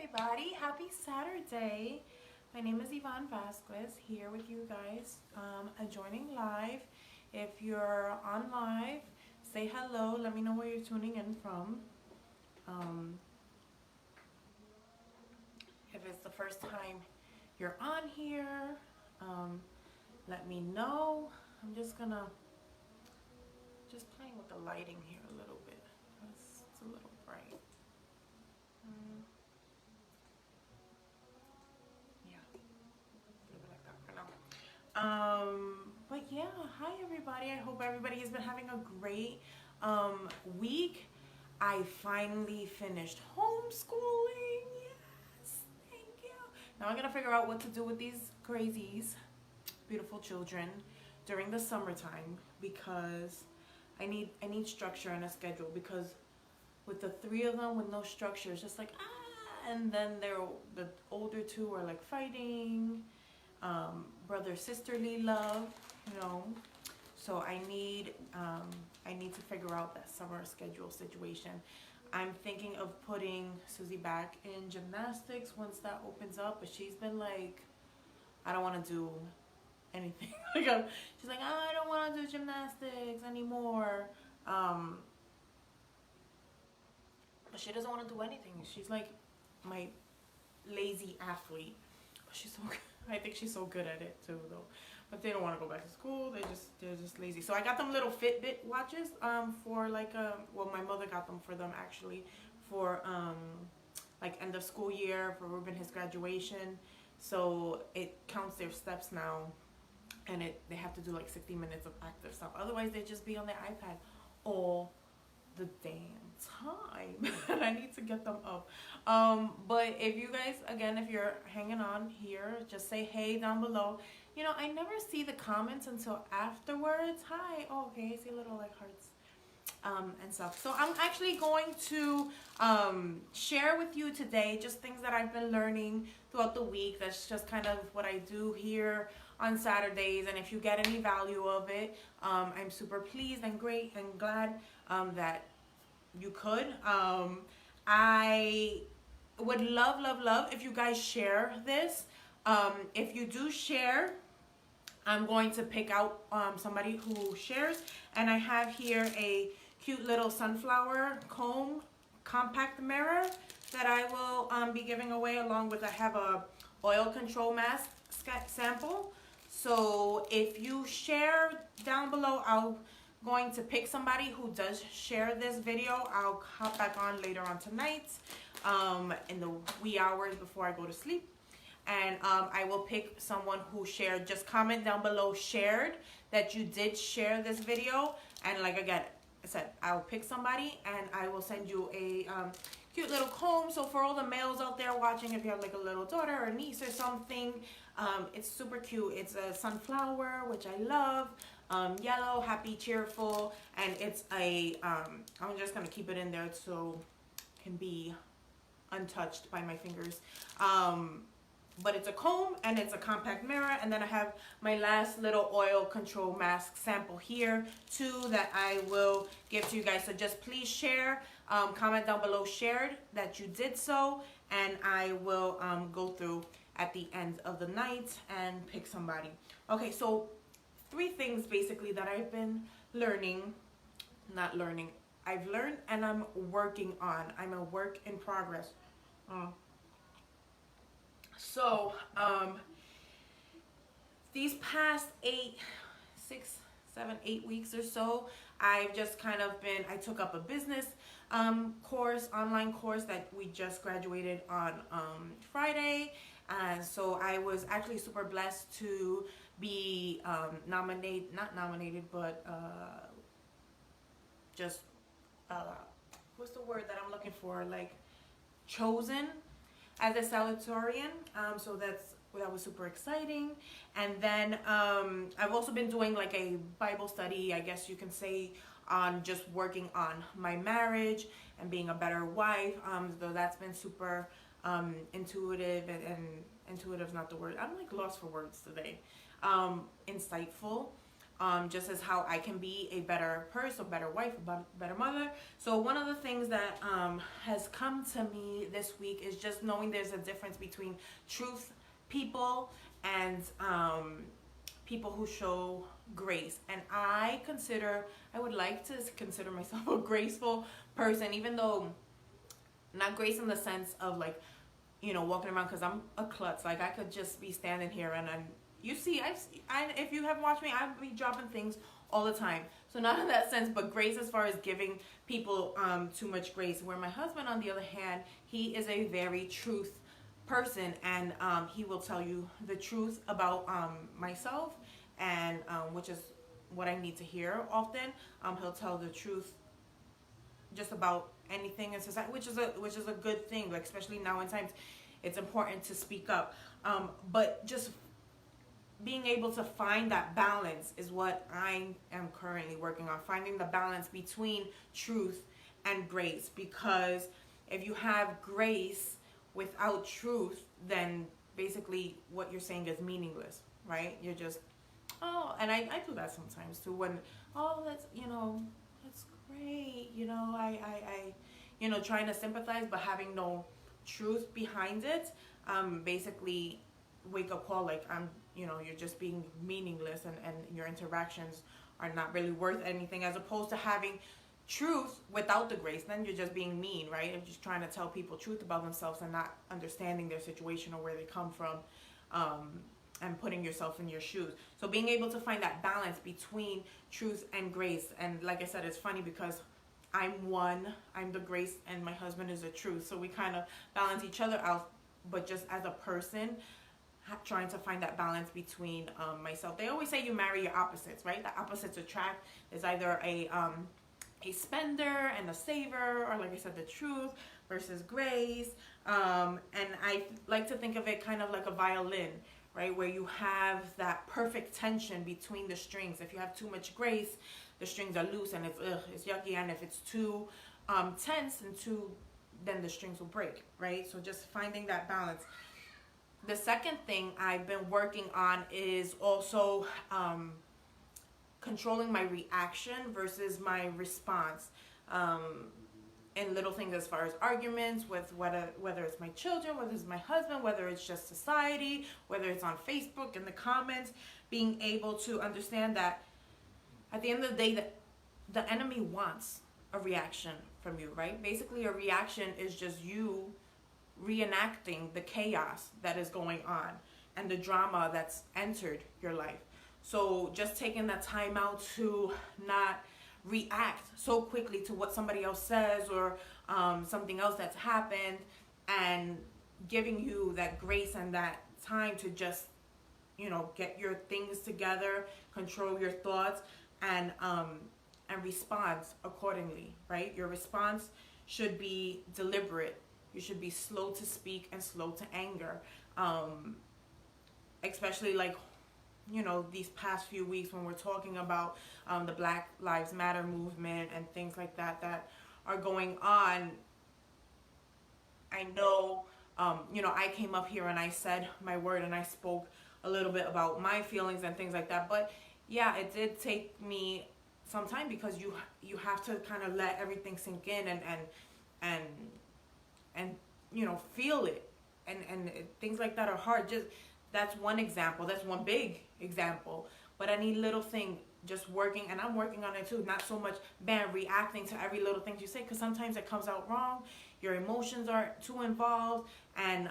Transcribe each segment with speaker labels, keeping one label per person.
Speaker 1: everybody. Happy Saturday. My name is Yvonne Vasquez here with you guys joining live. If you're on live, say hello. Let me know where you're tuning in from. If it's the first time you're on here, let me know. I'm just playing with the lighting here a little bit. It's a little bright. Yeah, leave it like that for now. But yeah, hi everybody. I hope everybody has been having a great week. I finally finished homeschooling. Yes, thank you. Now I'm gonna figure out what to do with these crazies, beautiful children, during the summertime because I need structure and a schedule because with the three of them with no structure, it's just like and then the older two are like fighting, brother sisterly love, you know. So I need to figure out that summer schedule situation. I'm thinking of putting Susie back in gymnastics once that opens up, but she's been like, I don't want to do anything. She's like, I don't want to do gymnastics anymore. But she doesn't want to do anything. She's like my lazy athlete. But she's so good. I think she's so good at it too, though. But they don't want to go back to school. They're just lazy. So I got them little Fitbit watches for like well, my mother got them for them actually for like end of school year for Ruben, his graduation. So it counts their steps now, and they have to do like 60 minutes of active stuff. Otherwise, they just be on their iPad all the damn time. And I need to get them up. But if you guys, again, if you're hanging on here, just say hey down below. You know, I never see the comments until afterwards. Hi. Oh, okay, I see little like hearts and stuff. So I'm actually going to share with you today just things that I've been learning throughout the week. That's just kind of what I do here on Saturdays, and if you get any value of it, I'm super pleased and great and glad that you could. I would love if you guys share this. If you do share, I'm going to pick out somebody who shares, and I have here a cute little sunflower comb compact mirror that I will be giving away, along with I have a oil control mask sample. So if you share down below, I'm going to pick somebody who does share this video. I'll hop back on later on tonight in the wee hours before I go to sleep. And I will pick someone who shared. Just comment down below shared that you did share this video. And like again, I said, I'll pick somebody and I will send you a cute little comb. So for all the males out there watching, if you have like a little daughter or niece or something, it's super cute. It's a sunflower, which I love. Yellow, happy, cheerful. And it's a, I'm just going to keep it in there so it can be untouched by my fingers. But it's a comb and it's a compact mirror. And then I have my last little oil control mask sample here too that I will give to you guys. So just please share, comment down below shared that you did so, and I will go through at the end of the night and pick somebody. Okay, so 3 things basically that I've been I've learned and I'm working on. I'm a work in progress. So, these past 8 weeks or so, I've just kind of been, I took up a business course, online course that we just graduated on Friday. And so I was actually super blessed to be not nominated, but just, what's the word that I'm looking for? Like, chosen as a salutatorian. So that was super exciting. And then I've also been doing like a Bible study, I guess you can say, on just working on my marriage and being a better wife. Though that's been super intuitive, and intuitive's not the word. I'm like lost for words today. Insightful. just as how I can be a better person, a better wife, a better mother. So one of the things that has come to me this week is just knowing there's a difference between truth people and people who show grace. And I would like to consider myself a graceful person, even though not grace in the sense of like, walking around, because I'm a klutz. Like, I could just be standing here and you see, if you have watched me, I be dropping things all the time. So not in that sense, but grace as far as giving people too much grace. Where my husband, on the other hand, he is a very truth person, and he will tell you the truth about myself, and which is what I need to hear often. He'll tell the truth just about anything in society, which is a good thing. Like, especially now in times, it's important to speak up. But just being able to find that balance is what I am currently working on. Finding the balance between truth and grace, because if you have grace without truth, then basically what you're saying is meaningless, right? You're just, and I do that sometimes too, when, that's great, I trying to sympathize, but having no truth behind it, basically wake up call, like, you're just being meaningless, and your interactions are not really worth anything, as opposed to having truth without the grace. Then you're just being mean, right? You're just trying to tell people truth about themselves and not understanding their situation or where they come from, and putting yourself in your shoes. So being able to find that balance between truth and grace. And like I said, it's funny because I'm the grace, and my husband is the truth. So we kind of balance each other out, but just as a person, trying to find that balance between myself. They always say you marry your opposites, right? The opposites attract. There's either a spender and a saver, or like I said, the truth versus grace. And I like to think of it kind of like a violin, right? Where you have that perfect tension between the strings. If you have too much grace, the strings are loose and it's yucky. And if it's too tense and then the strings will break, right? So just finding that balance. The second thing I've been working on is also controlling my reaction versus my response, in little things as far as arguments with whether it's my children, whether it's my husband, whether it's just society, whether it's on Facebook in the comments. Being able to understand that at the end of the day, that the enemy wants a reaction from you, right? Basically, a reaction is just you reenacting the chaos that is going on and the drama that's entered your life. So just taking that time out to not react so quickly to what somebody else says, or something else that's happened, and giving you that grace and that time to just get your things together, control your thoughts, and respond accordingly, right? Your response should be deliberate. You should be slow to speak and slow to anger, especially like these past few weeks when we're talking about the Black Lives Matter movement and things like that are going on. I know, I came up here and I said my word, and I spoke a little bit about my feelings and things like that. But yeah, it did take me some time, because you have to kind of let everything sink in and feel it, and things like that are hard. Just that's one example. That's one big example. But any little thing, just working, and I'm working on it too. Not so much reacting to every little thing you say, because sometimes it comes out wrong. Your emotions are too involved, and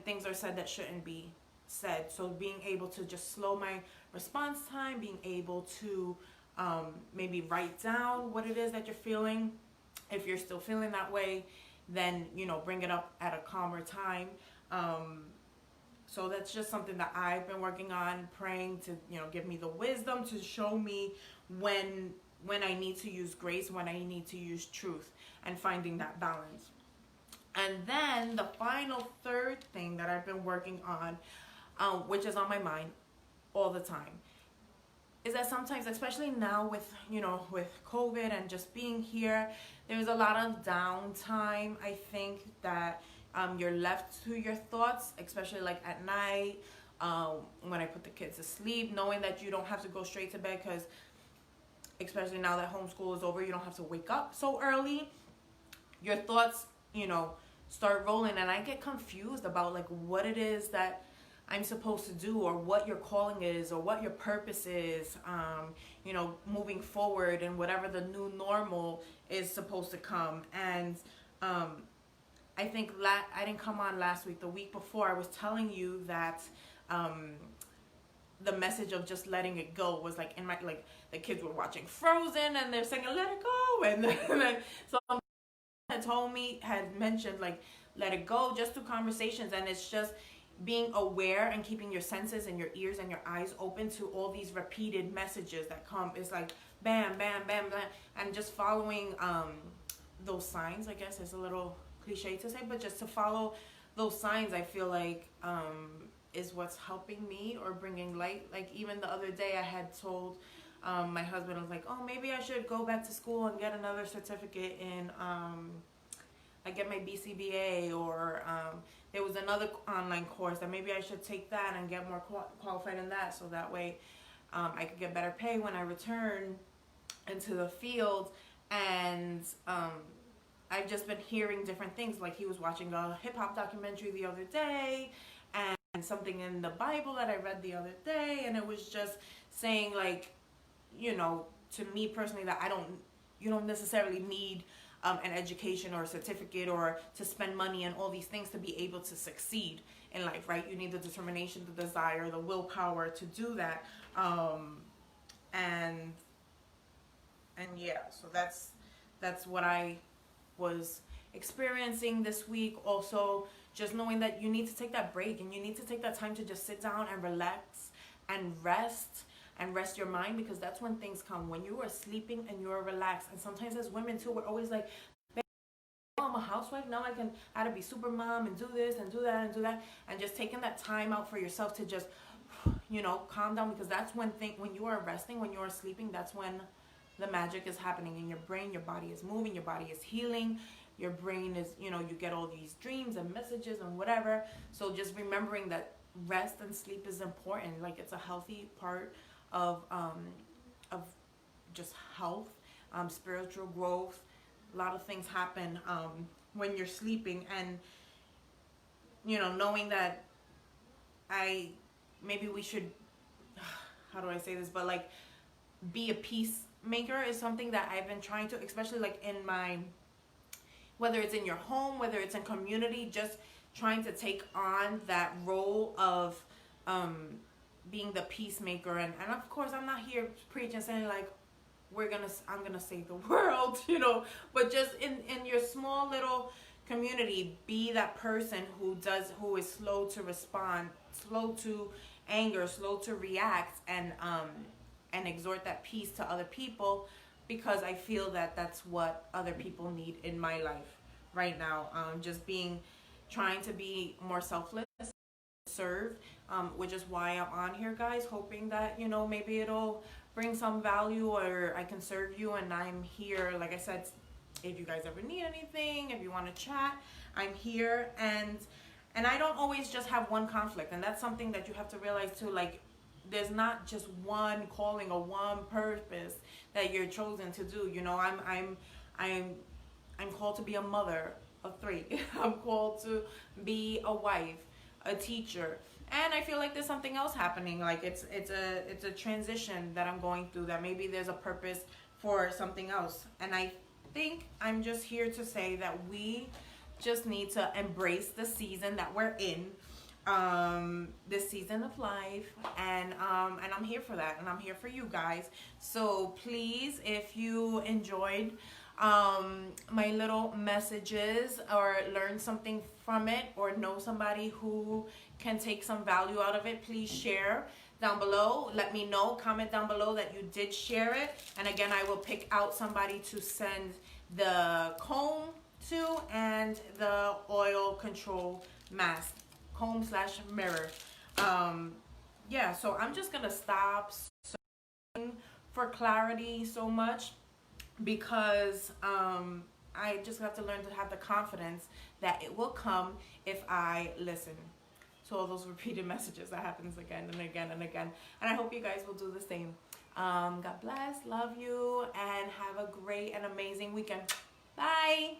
Speaker 1: things are said that shouldn't be said. So being able to just slow my response time, being able to maybe write down what it is that you're feeling. If you're still feeling that way, then bring it up at a calmer time. So that's just something that I've been working on, praying to give me the wisdom to show me when I need to use grace, when I need to use truth, and finding that balance. And then the final third thing that I've been working on, which is on my mind all the time, is that sometimes, especially now with COVID and just being here, there's a lot of downtime. I think that you're left to your thoughts, especially like at night, when I put the kids to sleep, knowing that you don't have to go straight to bed, because especially now that homeschool is over, you don't have to wake up so early. Your thoughts, start rolling, and I get confused about like what it is that I'm supposed to do, or what your calling is, or what your purpose is, moving forward, and whatever the new normal is supposed to come. And I think I didn't come on last week. The week before, I was telling you that the message of just letting it go was like in my, like, the kids were watching Frozen and they're singing "Let It Go," and then someone had mentioned like let it go just through conversations, and it's just being aware and keeping your senses and your ears and your eyes open to all these repeated messages that come. It's like bam, bam, bam, bam, and just following those signs. I guess is a little cliche to say, but just to follow those signs, I feel like is what's helping me or bringing light. Like even the other day, I had told my husband, I was like, oh, maybe I should go back to school and get another certificate in I get my BCBA, or there was another online course that maybe I should take that and get more qualified in that, so that way I could get better pay when I return into the field. And I've just been hearing different things. Like he was watching a hip-hop documentary the other day, and something in the Bible that I read the other day, and it was just saying like, to me personally, that you don't necessarily need an education or a certificate or to spend money and all these things to be able to succeed in life, right? You need the determination, the desire, the willpower to do that. And yeah, so that's what I was experiencing this week. Also, just knowing that you need to take that break, and you need to take that time to just sit down and relax and rest your mind, because that's when things come, when you are sleeping and you're relaxed. And sometimes as women too, we're always like, I'm a housewife, now I how to be super mom and do this and do that and do that, and just taking that time out for yourself to just calm down, because that's when you are resting, when you are sleeping, that's when the magic is happening in your brain. Your body is moving, your body is healing, your brain is, you get all these dreams and messages and whatever. So just remembering that rest and sleep is important. Like it's a healthy part of just health, spiritual growth. A lot of things happen when you're sleeping, and knowing that maybe we should, how do I say this, but like be a peacemaker is something that I've been trying to, especially like in my, whether it's in your home, whether it's in community, just trying to take on that role of being the peacemaker. And of course, I'm not here preaching saying like I'm gonna save the world, but just in your small little community, be that person who is slow to respond, slow to anger, slow to react, and exhort that peace to other people, because I feel that that's what other people need in my life right now. Trying to be more selfless, serve, which is why I'm on here, guys, hoping that maybe it'll bring some value, or I can serve you. And I'm here, like I said, if you guys ever need anything, if you want to chat, I'm here. And I don't always just have one conflict, and that's something that you have to realize too. Like there's not just one calling or one purpose that you're chosen to do. I'm called to be a mother of 3. I'm called to be a wife, a teacher, and I feel like there's something else happening. Like it's a transition that I'm going through, that maybe there's a purpose for something else. And I think I'm just here to say that we just need to embrace the season that we're in, this season of life, and I'm here for that, and I'm here for you guys. So please, if you enjoyed my little messages, or learn something from it, or know somebody who can take some value out of it, please share down below. Let me know, comment down below that you did share it, and again, I will pick out somebody to send the comb to and the oil control mask, comb/mirror. Yeah, so I'm just gonna stop searching for clarity so much, because I just have to learn to have the confidence that it will come if I listen. to all those repeated messages. That happens again and again and again. And I hope you guys will do the same. God bless, love you, and have a great and amazing weekend. Bye.